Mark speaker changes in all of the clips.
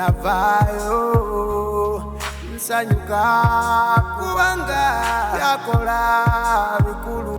Speaker 1: navayo nsanyuka kubanga yakola bikulu.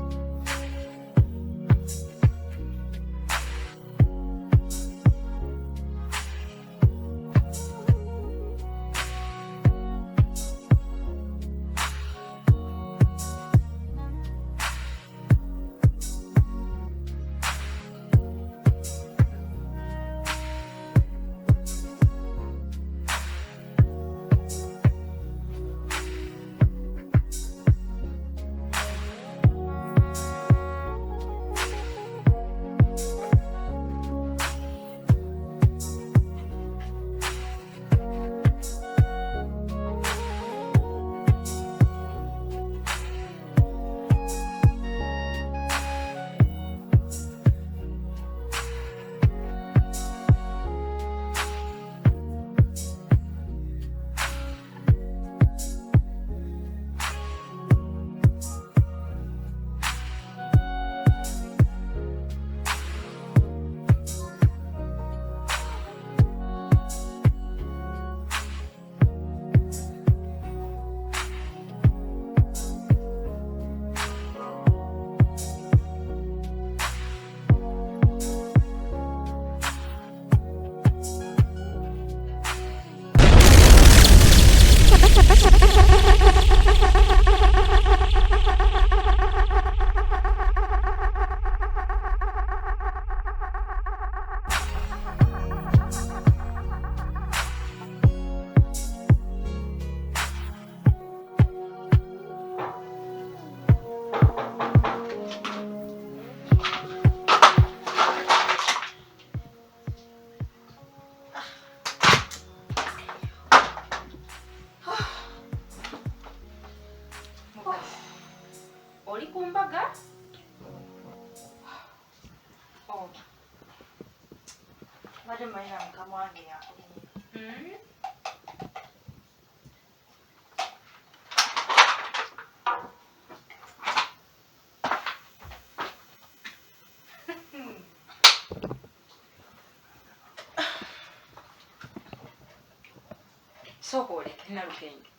Speaker 2: Sokole kina lukenge.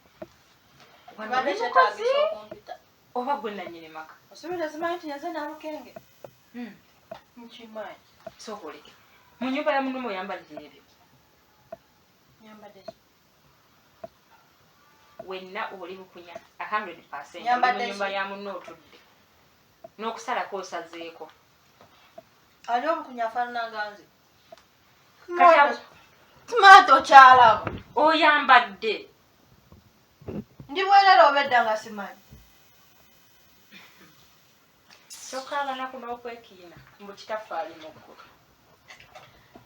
Speaker 3: Wabade chetabi sokumpita.
Speaker 2: Oba gwe nanyine maka.
Speaker 3: Osubira zimanti yaze na lukenge. Mchimai.
Speaker 2: Sokole. Mu nyumba ya munumo yambadde ebyo.
Speaker 3: Nyambadde.
Speaker 2: Wenna oli bukunya 100%.
Speaker 3: Nyambadde
Speaker 2: mu nyumba ya munno otudde. N'okusala ko osazeeko.
Speaker 3: Ali obukunya afaanana nganze.
Speaker 2: Kati
Speaker 3: Tomato chala.
Speaker 2: oyambadde.
Speaker 3: Ndi bwelero obedda nga simanyi.
Speaker 2: Sokala na kuno okwekiina mbu kitaffaali mu ggulu.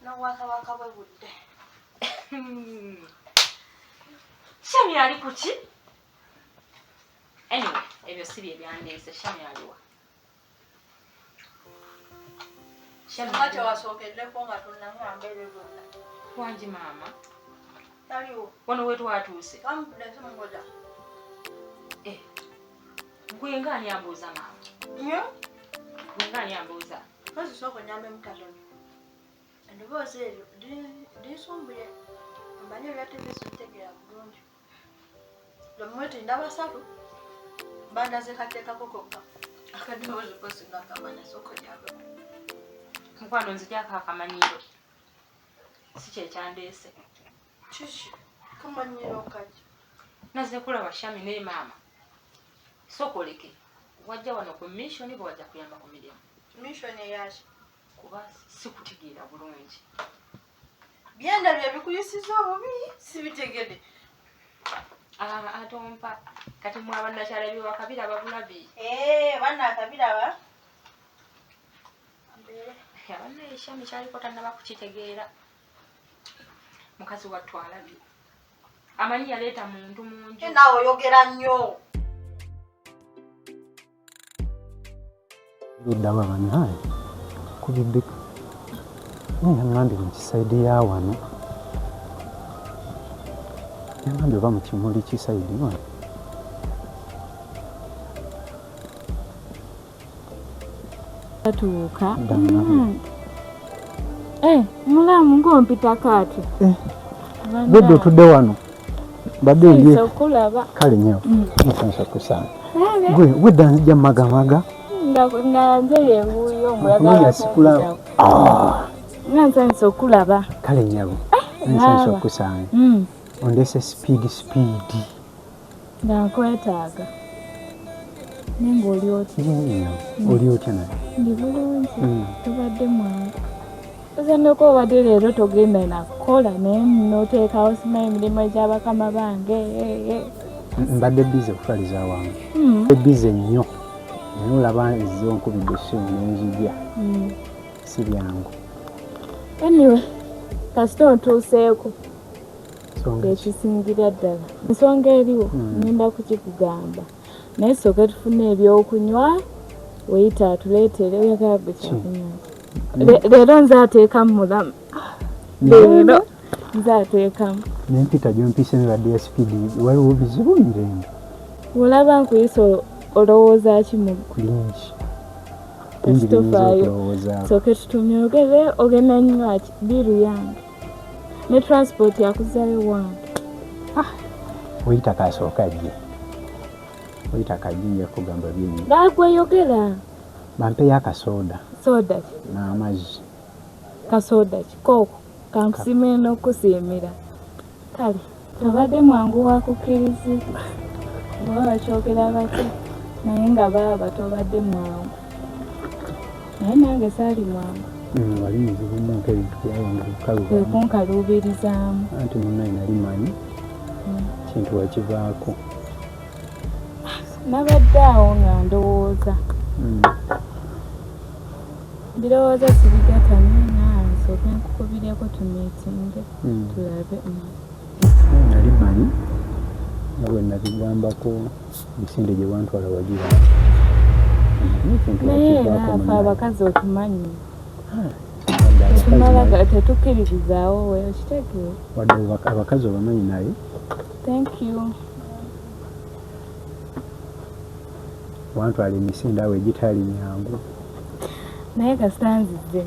Speaker 3: N'owaka bwe budde.
Speaker 2: Shami ali kuki? Anyway, ebyo si bye byandeese. Shami aliwa. Shami
Speaker 3: Kati wasookeddeko nga tunnangamba ebyo byonna.
Speaker 2: wangi maama.
Speaker 3: Taliwo.
Speaker 2: Wano wetu watuuse.
Speaker 3: Kampulesi mungoja.
Speaker 2: Gwe ng'ani ambuuza maama? Gwe ng'ani ambuuza?
Speaker 3: Kazi soko nyambe mukatono. Endoboozi eryo linsumbuye. Mbanyi ebyategesi bitegera bulungi. Lwemweti ndabasatu. Bandaze kateekako kokka. Akadoboozi kosi ngakamanya soko nyambe.
Speaker 2: Mukwano nzijako akamanyiiro. Si kyekyandeese.
Speaker 3: Kiki? Kamanyiro kaji.
Speaker 2: Naze kulaba Shami ne maama. Sokoleke. Wajja wano ku mission bwe wajja kuyamba ku mirimu.
Speaker 3: Mission eyaki?
Speaker 2: Kuba sikutigiira bulungi.
Speaker 3: Byenda bye bikuyisiza obubi sibitegede.
Speaker 2: Atompa kati mwaba nakyala bye wakabira babulabi.
Speaker 3: Banna akabiraba.
Speaker 2: Abanna Shami kyaliko tannaba kukitegeera. Mukazi watwalabye. Amanyi yaleeta muntu munju.
Speaker 3: Naawe oyogera nnyo.
Speaker 4: Ludaba banaye kubiddika. Ngambi mu kisaidi ya wano. Ngambi oba mu kimuli kisaidi wano. Gwe otudde wano. Badde ndiye.
Speaker 3: Sokulaba.
Speaker 4: Kale nnyo. Nsanyusa kusanga. Gwe danzija magamaga.
Speaker 3: Nga nze yeewuuyo
Speaker 4: omulala sikula.
Speaker 3: Nsanyusa okulaba.
Speaker 4: Kale nnyabo. Nsanyusa okusanga. Ondese speed.
Speaker 3: Nga nkwetaaga. Nenga oli otya?
Speaker 4: Oli otya naye?
Speaker 3: Ndi bulungi. Tubadde mwangu. Ozanneko obadde leero togenda nakukola naye n'oteekawo simanyi emirimu egy'abakama bange.
Speaker 4: Mbadde bize okutwaliza awange. Bize nnyo. Naye olaba ezze onkubidde essimu n'enzijja. Si byangu.
Speaker 3: Anyway, kasita ontuuseeko. Ekisingira ddala. Ensonga eriwo ngenda kukikugamba. Naye sooka tufune ebyokunywa weyita atuleetere oyagala gwe kyakunywa. Leero nze ateekamu mulamu. Leero nze ateekamu.
Speaker 4: N'empita gy'ompise n'ebadde ya sipiidi waliwo bizibu mirembe.
Speaker 3: Olaba nkuyisa olowooza ki mu
Speaker 4: bingi.
Speaker 3: Ekitofaayo sooka tutumye ogenda nnywa ki biiru yange. Ne transport yakuzzayo wange.
Speaker 4: Weyita kasooka gye. Weyita kajja kugamba bingi.
Speaker 3: Gagweyogera.
Speaker 4: Bampeyo akasoda.
Speaker 3: Soda ki?
Speaker 4: N'amazzi.
Speaker 3: Kasoda ki? Kooko. Kankusiimire n'okusiimira. Kale, abadde mwangu wa kukkirizibwa. Baba bakyogera bati naye nga baba tobadde mwangu. Naye nange saali mwangu.
Speaker 4: Wali muzibu nnyo ebintu byayonga okukaluba.
Speaker 3: Kwe kunkaluubirizaamu.
Speaker 4: Anti munnaye nali manyi kintu wakivaako.
Speaker 3: Nabadde awo nga ndowooza. Birowooza sibigatamye nsooke nkukubireko tumiitinge tulabe.
Speaker 4: Nali manyi nga bwe nabigambako emisinde gye wantwala wagira.
Speaker 3: Naye afe abakazi otumanyi. Tetumala tetukkirizaawo we okitegeera.
Speaker 4: Wadde abakazi obamanyi naye.
Speaker 3: Thank you.
Speaker 4: Wantwala emisinde awo egitali nyangu.
Speaker 3: Naye kasita nzizze.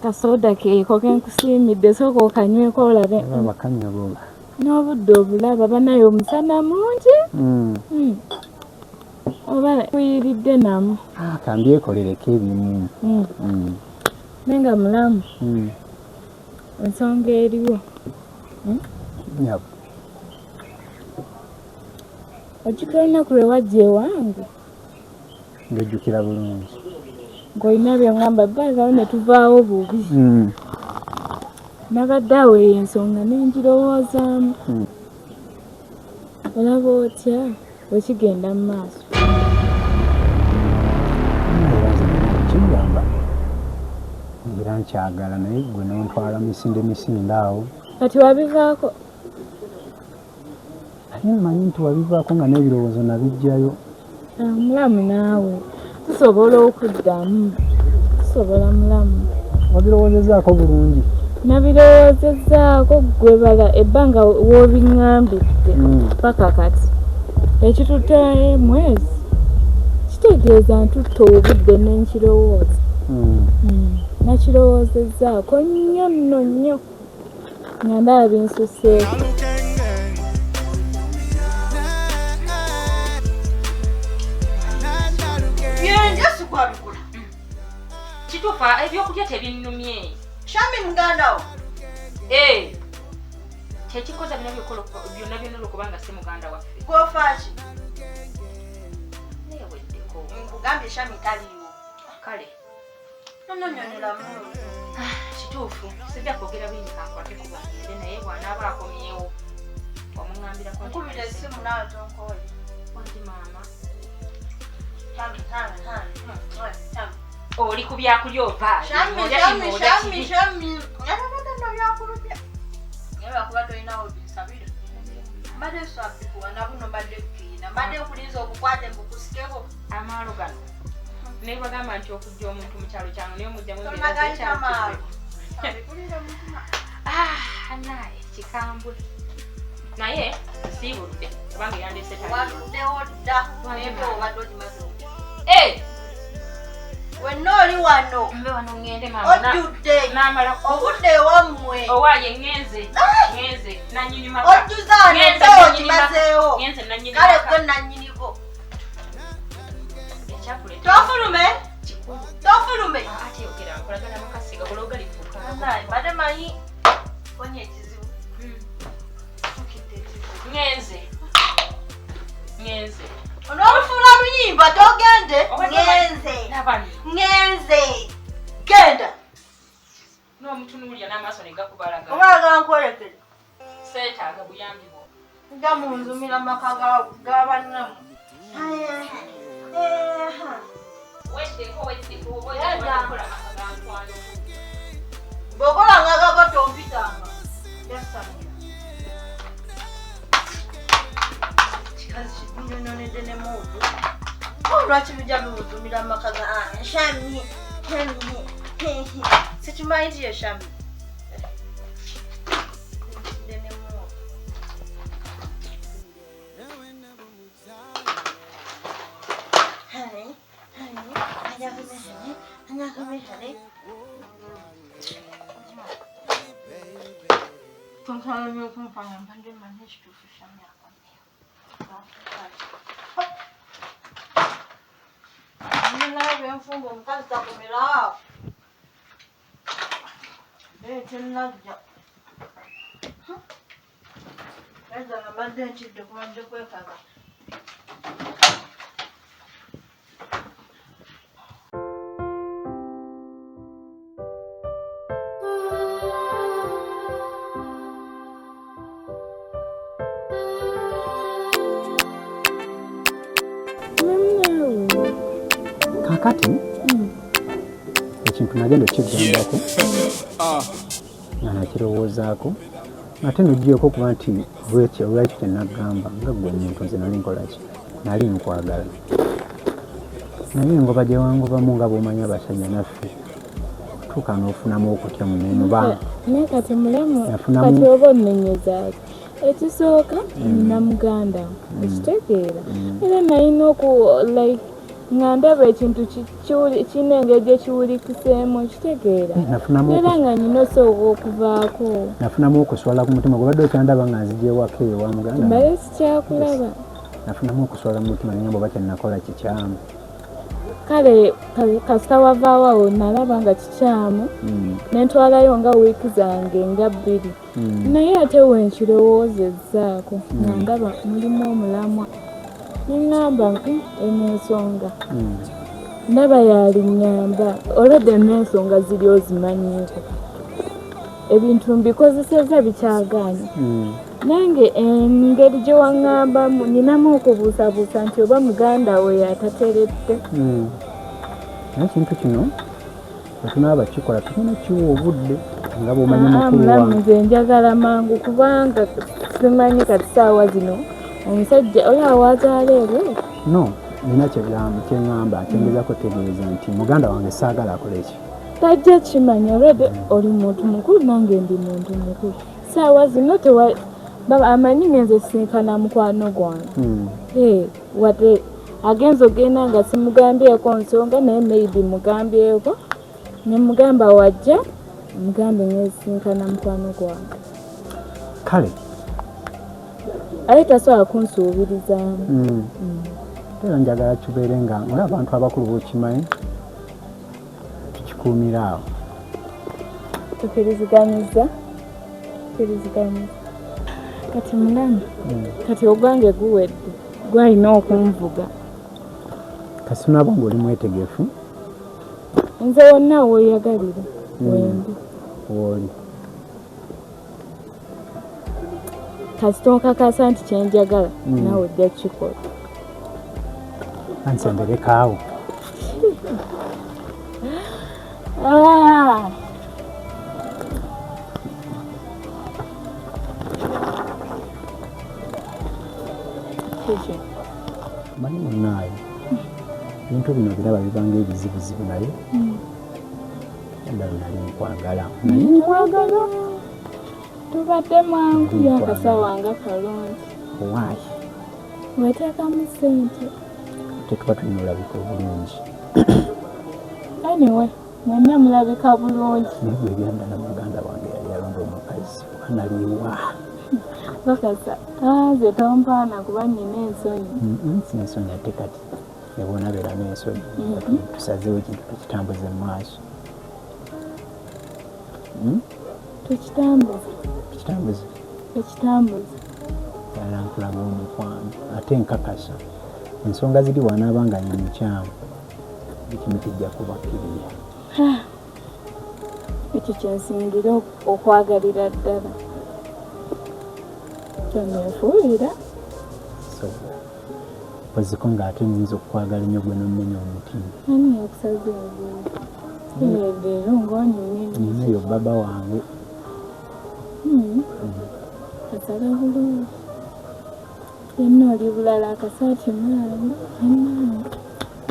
Speaker 3: Kasoda keeko kenkusiimidde sooka okanyweko olabe.
Speaker 4: Bakanywa boba.
Speaker 3: N'obudde obulaba banayo omusana mungi. Oba kuyiridde namu.
Speaker 4: Kambyekolereko ebimu.
Speaker 3: Naye nga mulamu. Ensonga eriwo.
Speaker 4: Yep.
Speaker 3: Ojjukira olunaku lwe wajja ewange.
Speaker 4: Ng'ojjukira bulungi.
Speaker 3: Ng'olina by'oŋŋamba bbaazawo ne tuvaawo bubi. Nabadde awo eyo ensonga n'engirowoozaamu. Olaba otya bwekigenda mu maaso.
Speaker 4: Kingamba ngira nkyagala naye gwe n'ontwala misinde awo.
Speaker 3: Kati wabivaako?
Speaker 4: Naye mmanyi nti wabivaako nga n'ebirowoozo nabijjayo.
Speaker 3: Mulamu naawe tusobola okuddamu. Tusobola mulamu.
Speaker 4: Wabirowoozezaako bulungi?
Speaker 3: Nabirowoozezaako ggwe bala ebbanga w'obiŋŋambidde paka kati. Ekitutte mwezi kitegeeza ntutta obudde n'enkirowooza. Nakirowoozezaako nnyo nnyo nga ndaba binsuseeko.
Speaker 2: Kituufa ebyokulya tebinnumye.
Speaker 3: Shami muganda wo.
Speaker 2: Kyekikoza byonna olwokubanga si muganda waffe.
Speaker 3: Gwofaaki.
Speaker 2: Neeweddeko.
Speaker 3: Nkugambye Shami taliiwo.
Speaker 2: Kale.
Speaker 3: Nonyonyolamu.
Speaker 2: Kituufu sijja kwogera bingi kankwate kuba ngende naye bw'anaaba akomyewo wamuŋŋambirako.
Speaker 3: Nkubira essimu naawe tonkooye.
Speaker 2: Wangi maama.
Speaker 3: Shami.
Speaker 2: Oli ku byakulya ova.
Speaker 3: Shami. Nabadde byakulya. Naye lwakuba tolinawo binsabire. Mbadde sabbikuwa nabuno mbadde kukiina. Mbadde nkulinza obukwate mbukusikeko.
Speaker 2: Amaalo gano. Naye bagamba nti okujja omuntu mu kyalo kyange naye omujjamu naye kikambwe. Naye siibudde kubanga yandese
Speaker 3: watuddewo dda naye obadde okimaze.
Speaker 2: Wenna
Speaker 5: oli wano.
Speaker 2: Mbe wano ngende mama.
Speaker 5: Ojjudde.
Speaker 2: Namala
Speaker 5: Obudde wammwe.
Speaker 2: Owaye ngenze. Ngenze nanyini maka.
Speaker 5: Ojjuzana ndo kimazeewo.
Speaker 2: Ngenze nanyini
Speaker 5: maka. Kale
Speaker 2: maka.
Speaker 5: gwe nanyinibo.
Speaker 2: Ekyakule.
Speaker 5: Tofulume. Tofulume.
Speaker 2: Ati yogera nkolagana makasiga bologa lifuka.
Speaker 5: Nai bade manyi onye ekizibu.
Speaker 2: Ngenze. Ngenze.
Speaker 5: Onofuna luyimba togende. Ngenze.
Speaker 2: Nabani.
Speaker 5: Ngenze. Genda.
Speaker 2: No mutunulya n'amaaso ne gakubalaga.
Speaker 5: Omwaga nkolekere.
Speaker 2: Seetaaga buyambi bwo.
Speaker 5: Nga munzumira maka g'abannamu. Bw'okola nga gaba tompitanga. Yasamira. Kikazi kinyonyonedde ne muudu. Lwaki bijja biwuzumira maka ga Shami. Sikimanyi nti ye Shami. Enfumba omukazi takomera. Tenajja. Eza nabadde nkidde kumadde kwekaga.
Speaker 4: Kakati ekintu nagenda okigambako nga nakirowoozaako ate noggyeko okuba nti bwekyo lwaki kyenagamba nga gwe omuntu nze nali nkolaki nali nkwagala naye engoba gye wangobamu nga bw'omanyi abasajja naffe tuuka n'ofunamu okutya mu nenubanga
Speaker 3: naye kati mulemu kati oba onenyezaaki ekisooka nina muganda ekitegeera era nalina like nga ndaba ekintu kirina engeri gye kiwulikiseemu ekitegeera era nga nina osooka okuvaako
Speaker 4: nafunamu okuswala ku mutima gwe badde okyandaba nga nzija ewaka eyo wa muganda
Speaker 3: mbale sikyakulaba
Speaker 4: nafunamu okuswala mu mutima naye mboba kyenakola kikyamu
Speaker 3: kale kasita wavaawo nalaba nga kikyamu nentwalayo nga wiiki zange nga 2 naye ate wenkirowoozezaako nga ndaba mulimu omulamwa ningamba enensonga ndaba yalinyamba olwedde enensonga ziri ozimanyiiko ebintu mbikozeseza bikyaganya nange engeri gye waŋŋambamu ninamu okubuusabuusa nti oba muganda we yatateredde
Speaker 4: naye ekintu kino wetunaaba kikola tulina kiwa obudde nga bw'omanyi mukulu wange
Speaker 3: nze njagala mangu kubanga simanyi kati saawa zino omusajja oli awazaaleerwe
Speaker 4: no nina kyeŋŋamba kyengezako tegeeza nti muganda wange saagala akola ekyo
Speaker 3: tajja kimanya olwedde oli muntu mukulu nange ndi muntu mukulu saawa zino amanyi ngenze sinkana mukwano gwange wadde agenza ogenda nga simugambyeko nsonga naye maybe mugambyeko nemugamba wajja mugambe ngesinkana mukwano gwange
Speaker 4: kale
Speaker 3: aye tasobola kunsuubirizaamu
Speaker 4: era njagala kibeere nga oli abantu abakulu bokimanyi tukikuumira awo
Speaker 3: tukiriziganyiza kati munani kati ogwange guwedde gwalina okunvuga
Speaker 4: kasi nabo ng'oli mwetegefu
Speaker 3: nze wonna weeyagalira wendi
Speaker 4: wooli
Speaker 3: kasita onkakasa nti kyenjagala naawe ojja kukikola
Speaker 4: ansemberekaawo manyi munnaayo ebintu bino biraba bibanga ebizibuzibu naye endalo nali nkwagala naye nkwagala
Speaker 3: tubadde mwangu yakasawa nga kalungi
Speaker 4: waayi
Speaker 3: weteekamu ssente
Speaker 4: tetuba tulina olabika obulungi
Speaker 3: anyway mwenna mulabika bulungi
Speaker 4: naye ebyandala muganda wange yali alonda omukazi analiwa
Speaker 3: bakasa ze tompaana kuba nnina ensonyi
Speaker 4: sinsonyi ate kati ebona beera n'ensonyi tusazeewo ekintu tukitambuze mu maaso
Speaker 3: tukitambuze
Speaker 4: yala nkulaga omukwano ate nkakasa ensonga ziri wanaabanga nyamukyamu ekimu kijja kubakkiriya
Speaker 3: ekyo kyensingira okwagalira ddala kyoneefuulira
Speaker 4: oziko ng'ate nyinza okukwagala nnyo gwe n'omumenya omutima
Speaker 3: ani yakusaze leero ng'onyumyeyo
Speaker 4: baba wange
Speaker 3: asala bulungi yenna oli bulala akasaati maali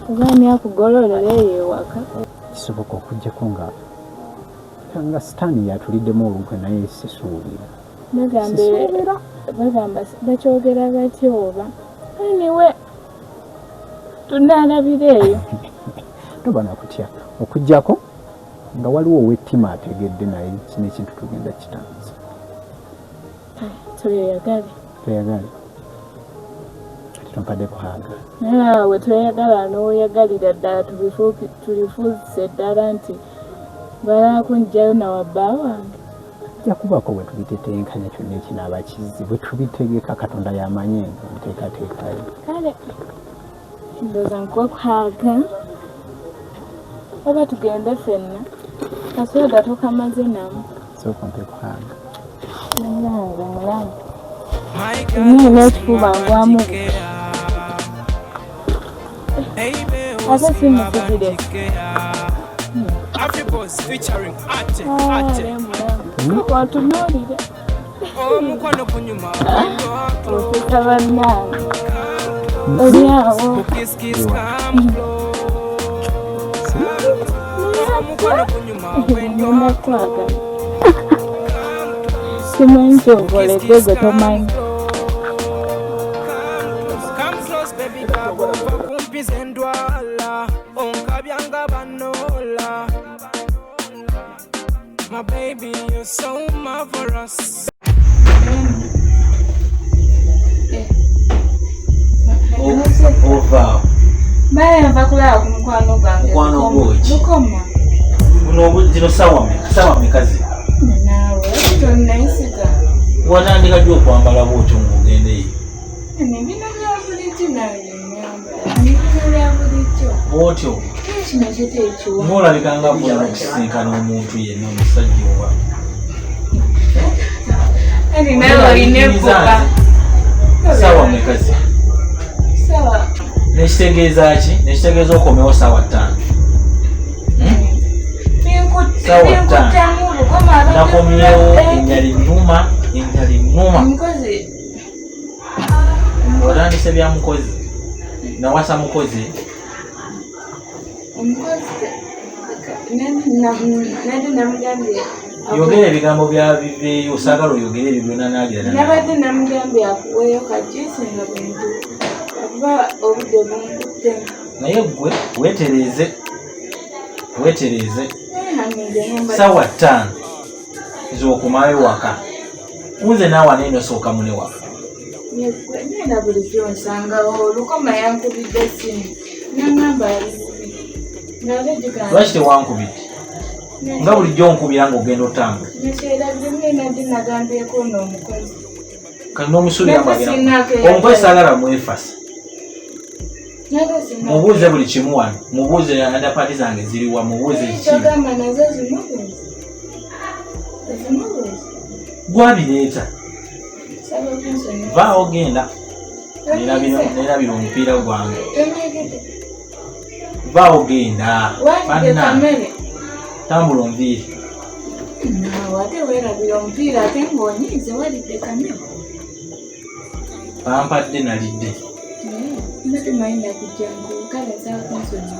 Speaker 3: oba ani akugololera eyo ewaka
Speaker 4: kisoboka okugjako nga sitaani yatuliddemu olukwe naye sisuubira
Speaker 3: bagamba bakyogera batya oba aniwe tunaalabira eyo
Speaker 4: toba nakutya okuggyako nga waliwo ow'ettima ategedde naye kino ekintu tugenda kitanza
Speaker 3: tweyagale
Speaker 4: kati tompadde kuhaaga
Speaker 3: we tweyagala n'oyagalira ddala tulifuuzise ddala nti balakunjjayo nawabbaa wange
Speaker 4: jakubako bwe tubitetenkanya kyonna ekinaaba kizzi bwe tubitegeka katonda yamanye nteekateekayo
Speaker 3: kale ndooza nkuhaaga oba tugende ffenna kasoda tokamaze namu
Speaker 4: sooka mpe kuhaaga
Speaker 3: nange mulamu niina ekifuba ngwamu ate simusugire watunuulire ofika bannange oli awo ngenda kwagala simanyi kyokoledde gwe tomanyi
Speaker 1: My baby, you're so marvelous.
Speaker 6: Ova.
Speaker 3: Baya nva kulaba ku mukwano gwange.
Speaker 6: Mukwano gwoki?
Speaker 3: Lukoma.
Speaker 6: Buno zino sawa mekazi.
Speaker 3: Naawe tonnayisiga.
Speaker 6: Watandika ddi okwambala bwotyo ng'ogendeyo?
Speaker 3: Nebinanya bulijjo nawe nenyambala. Nebinanya bulijjo.
Speaker 6: Bwotyo.
Speaker 3: Kino kiteekiwa.
Speaker 6: Ng'olabika nga bwona okusisinkana omuntu yenna omusajja oba.
Speaker 3: Kati nawe olina efuba.
Speaker 6: Sawa mekazi.
Speaker 3: Sawa.
Speaker 6: Nekitegeeza ki? Nekitegeeza okomewo sawa 5. Sawa 5. Nakomyewo enjali nnuma.
Speaker 3: Mukozi.
Speaker 6: Otandise bya mukozi. Nawasa mukozi.
Speaker 3: Omukozi nadi namugambye
Speaker 6: yogera ebigambo byabiveeyo osaagala oyogere ebyo byonna naagira
Speaker 3: nabadde namugambye akuweeyo kajuisi nga bwentu akuba obudde bunkuttemu
Speaker 6: naye gwe weetereeze sawa 5 z'okumaayo waka nze naawe aneeno sooka mune waka
Speaker 3: nenda bulijjo nsangawo Lukoma yankubidde essimu nangamba
Speaker 6: lwaki tewankubidde nga bulijjo onkubira ng'ogenda otambula
Speaker 3: nagambyeko n'omukozi
Speaker 6: kati n'omusuulira omukozi saagala mwefasa mubuuze buli kimu wano mubuuze andapaati zange ziriwa mubuuze
Speaker 3: kyogamba nazo zimubuuzi
Speaker 6: gwabireeta vaawo genda nerabira omupiira gwange vaawo genda tambula onviiri
Speaker 3: ate weerabira omupiira ate ng'onyiize walidde kamera
Speaker 6: bampadde nalidde
Speaker 3: temayina kujja nkukala zaakonsoni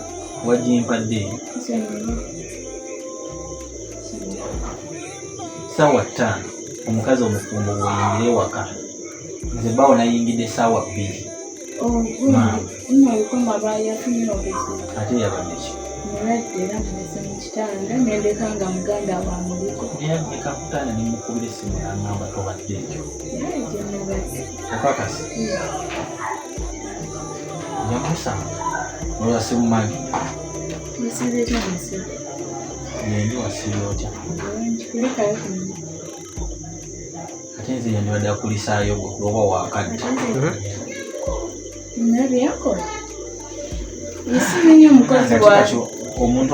Speaker 6: wagimpadde sawa 5 omukazi omufumbo bw'oyingire ewaka nze bawo nayingidde sawa 2
Speaker 3: Lukoma bayafunye obuzima
Speaker 6: ate yabadde ki
Speaker 3: era mwese mu kitanda nendeka nga muganda wa muliko.
Speaker 6: Yadde kakutanda ne mukubira essimu n'angamba tobadde ekyo.
Speaker 3: Gye mubazi.
Speaker 6: Okakasi. Njamusanga. Olwa simumanyi.
Speaker 3: Musibeeta musi.
Speaker 6: Yendi wasiri otya.
Speaker 3: Nkikulikayo kuno.
Speaker 6: Ate nze yandibadde akulisaayo gwe oba waakadde.
Speaker 3: Nabyakola. Isimenye omukozi wa
Speaker 6: omuntu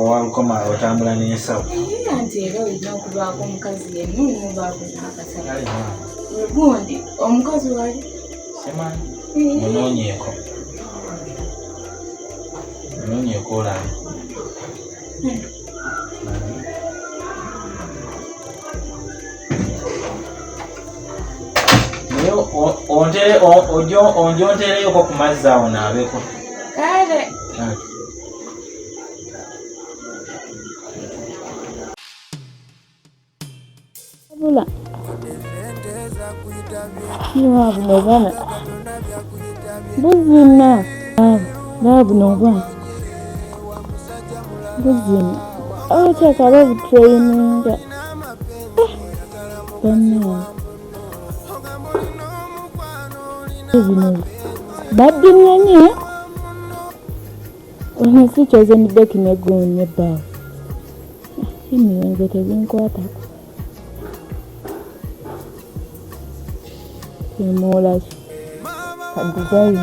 Speaker 6: owalukoma otambula n'ensawo.
Speaker 3: Anti era olina okubaako omukazi yenna omubaako n'akasala. Gundi omukozi wali?
Speaker 6: Simanyi. Munoonyeeko. Munoonyeeko olabe. Naye onjontereyoko ku mazzi awo naabeko.
Speaker 3: Kale. Bula. Niwa buno bana. Buzina. Buno bana. Buzina. Chaka babu training. Bana. Buzina. Badde nyenye. Onasichoze nideki negunye bawo. Hini wenze tezinkwatako. Mola design